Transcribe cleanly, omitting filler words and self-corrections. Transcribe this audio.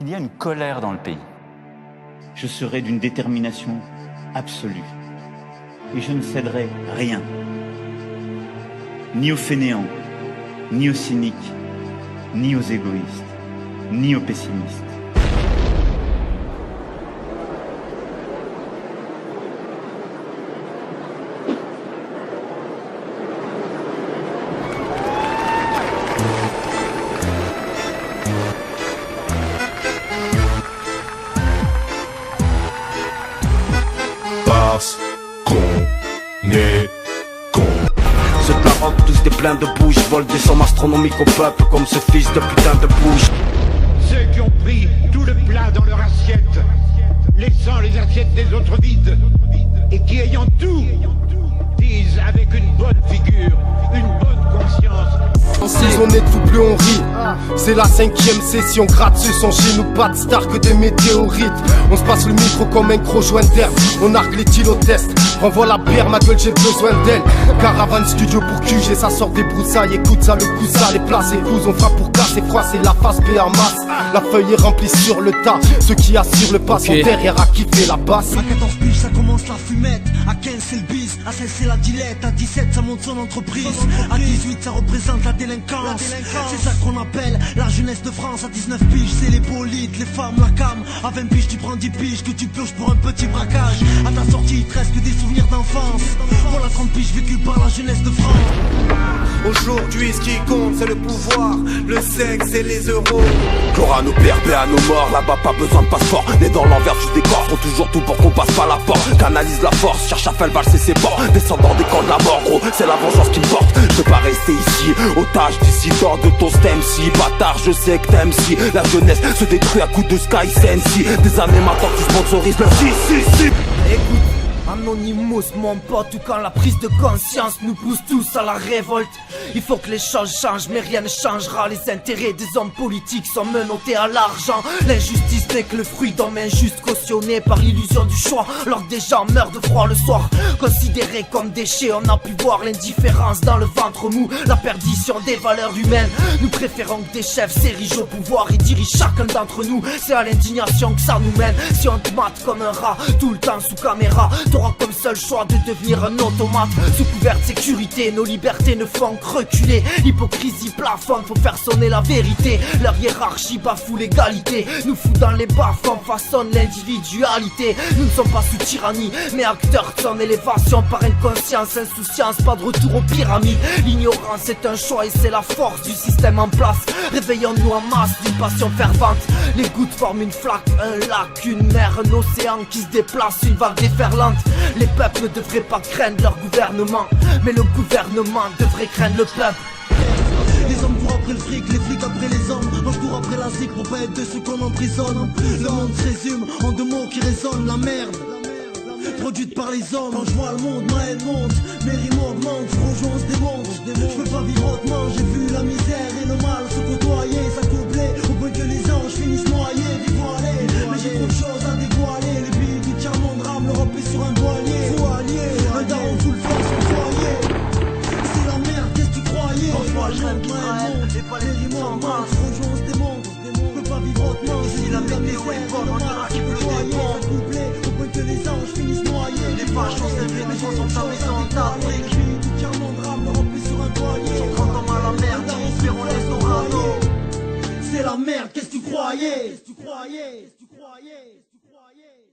Il y a une colère dans le pays. Je serai d'une détermination absolue. Et je ne céderai rien. Ni aux fainéants, ni aux cyniques, ni aux égoïstes, ni aux pessimistes. Parce qu'on est con. Ceux de la rock, tous des pleins de bouche, volent des sommes astronomiques au peuple comme ce fils de putain de bouche. Ceux qui ont pris tout le plat dans leur assiette, laissant les assiettes des autres vides, et qui ayant tout, disent avec une bonne figure, une bonne conscience. Si on est tout bleu, on rit. C'est la 5e session, gratte-ceux sont chez nous, pas de star que des météorites. On se passe le micro comme un gros joint d'air. On argue les test. Renvoie la bière, ma gueule, j'ai besoin d'elle. Caravane studio pour QG, ça sort des broussailles. Écoute ça, le coup ça, les places écloses. On frappe pour casser, froisser la face B en masse. La feuille est remplie sur le tas. Ceux qui assurent le pas sont derrière à kiffer la basse. À 14 piges ça commence la fumette, à 15 c'est le bis, à 16 c'est la dilette, à 17 ça monte son entreprise, à 18 ça représente la délinquance. C'est ça qu'on appelle la jeunesse de France. À 19 piges c'est les bolides, les femmes, la cam. À 20 piges tu prends 10 piges que tu pioches pour un petit braquage. À ta sortie il te reste que des souvenirs d'enfance. Voilà 30 piges vécues par la jeunesse de France. Aujourd'hui ce qui compte c'est le pouvoir, le sexe et les euros. Gloire à nos pères, paix à nos morts, là-bas pas besoin de passeport. Nés dans l'envers du décor, font toujours tout pour qu'on passe pas la porte. Canalise la force, cherche à faire valser ses bords. Descendant des camps de la mort, gros, c'est la vengeance qui me porte. Je peux pas rester ici, otage dissident de ton stem. Si bâtard, je sais que t'aimes si la jeunesse se détruit à coups de Sky Sensi. Des années maintenant tu sponsorises le si. Écoute, Anonymous mon pote, ou quand la prise de conscience nous pousse tous à la révolte. Il faut que les choses changent mais rien ne changera. Les intérêts des hommes politiques sont menottés à l'argent. L'injustice n'est que le fruit d'hommes injustes, cautionnés par l'illusion du choix. Alors que des gens meurent de froid le soir, considérés comme déchets. On a pu voir l'indifférence dans le ventre mou, la perdition des valeurs humaines. Nous préférons que des chefs s'érigent au pouvoir et dirigent chacun d'entre nous. C'est à l'indignation que ça nous mène. Si on te mate comme un rat, tout le temps sous caméra, t'auras comme seul choix de devenir un automate. Sous couvert de sécurité, nos libertés ne font que reculer. L'hypocrisie plafonne, faut faire sonner la vérité. Leur hiérarchie bafoue l'égalité, nous fout dans les bas-fonds, façonne l'individualité. Nous ne sommes pas sous tyrannie, mais acteurs de son élévation. Par inconscience, insouciance, pas de retour aux pyramides. L'ignorance est un choix et c'est la force du système en place. Réveillons-nous en masse d'une passion fervente. Les gouttes forment une flaque, un lac, une mer, un océan qui se déplace, une vague déferlante. Les peuples ne devraient pas craindre leur gouvernement, mais le gouvernement devrait craindre le peuple. Les hommes courent après le fric, les flics après les hommes. Moi je cours après la zik pour pas être de ceux qu'on emprisonne. Le monde se résume en deux mots qui résonnent, la merde produite par les hommes. Quand je vois le monde, ma haine monte, mes rimes augmentent, franchement on se démonte. Je peux pas vivre autrement, j'ai vu la misère et le mal se côtoyer, s'accoupler au point que les anges finissent noyés, dévoilés. Mais j'ai trop de choses à dévoiler, les billes du tiers-monde rame, l'Europe est sur un voilier. Un daron full force au foyer. C'est la merde, qu'est-ce que tu croyais? Franchement je rêve d'Israël, et pas les rimes augmentent, franchement on se démonte. Je peux pas vivre autrement, si la météo est bonne, on dira qu'il pleut des bombes. Que les anges finissent noyés. Les fachos s'invitent, les gens sont ta maison en tas de briques. Tout tient mon drame, le rempli sur un poignet. Son grand homme à la merde, espérons l'Eldorado. C'est la merde, qu'est-ce que tu croyais? Qu'est-ce que tu croyais? Qu'est-ce que tu croyais?